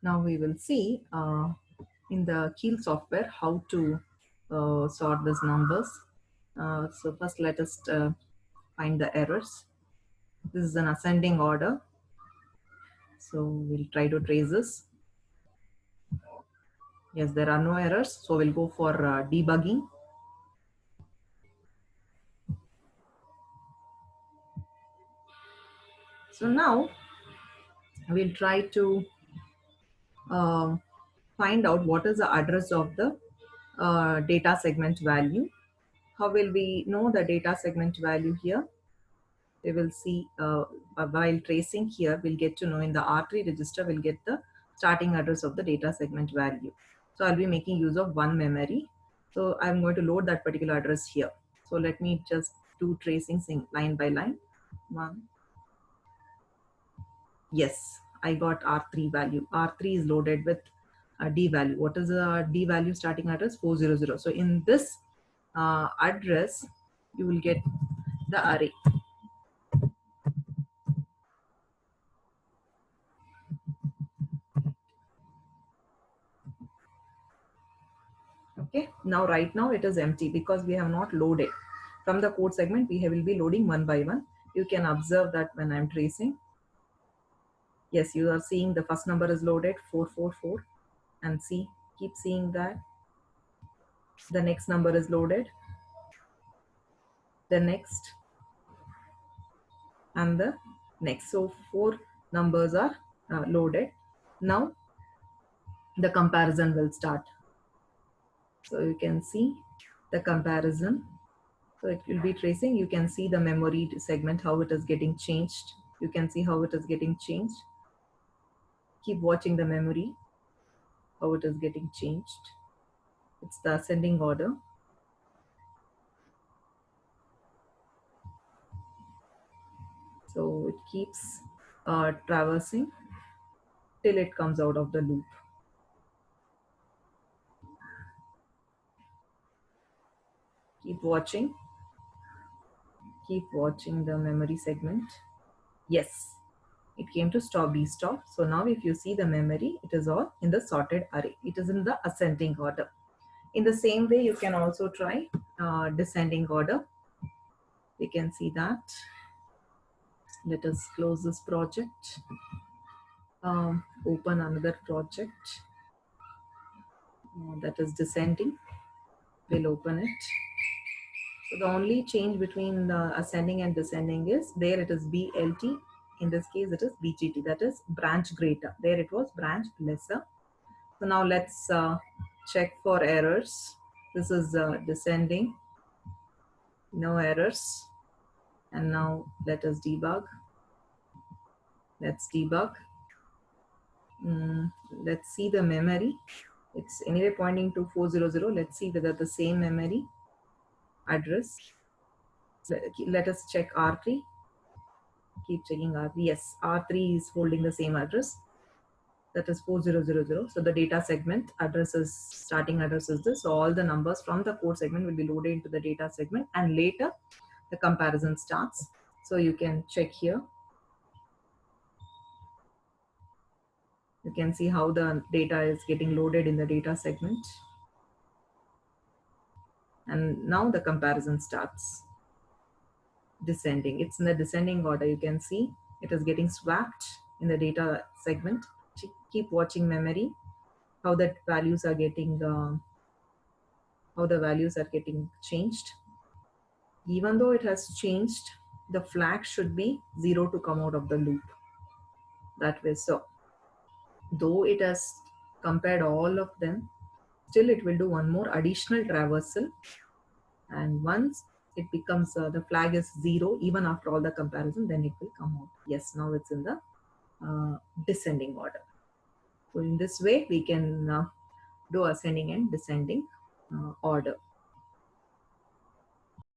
Now we will see in the Keel software how to sort these numbers. So first let us find the errors. This is an ascending order. So we'll try to trace this. Yes, there are no errors. So we'll go for debugging. So now we'll try to find out what is the address of the data segment value. How will we know the data segment value here? We will see while tracing here, we'll get to know in the R3 register, we'll get the starting address of the data segment value. So I'll be making use of one memory. So I'm going to load that particular address here. So let me just do tracing line by line. One. Yes, I got R3 value. R3 is loaded with a D value. What is the D value starting address? 400. So in this address, you will get the array. Okay, now right now it is empty because we have not loaded. From the code segment, we will be loading one by one. You can observe that when I'm tracing. Yes, you are seeing the first number is loaded, 444. And see, keep seeing that. The next number is loaded. The next. And the next. So 4 numbers are loaded. Now the comparison will start. So you can see the comparison. So it will be tracing. You can see the memory segment, how it is getting changed. You can see how it is getting changed. Keep watching the memory, how it is getting changed. It's the ascending order. So it keeps traversing till it comes out of the loop. Keep watching. Keep watching the memory segment. Yes, it came to stop, B stop. So now if you see the memory, it is all in the sorted array. It is in the ascending order. In the same way, you can also try descending order. We can see that. Let us close this project. Open another project that is descending. We'll open it. So the only change between the ascending and descending is there it is BLT. In this case, it is BGT, that is branch greater. There it was branch lesser. So now let's check for errors. This is descending. No errors. And now let us debug. Let's debug. Let's see the memory. It's anyway pointing to 400. Let's see whether the same memory address. Let us check R3. Keep checking R3. Yes, R3 is holding the same address. That is 4000. So the data segment address is, starting address is this. So all the numbers from the code segment will be loaded into the data segment, and later the comparison starts. So you can check here. You can see how the data is getting loaded in the data segment. And now the comparison starts descending. It's in the descending order. You can see it is getting swapped in the data segment. Keep watching memory, how the values are getting changed. Even though it has changed, the flag should be 0 to come out of the loop. That way, so though it has compared all of them, still it will do one more additional traversal, and once it becomes the flag is 0 even after all the comparison, then it will come out. Yes, now it's in the descending order. So in this way we can do ascending and descending order.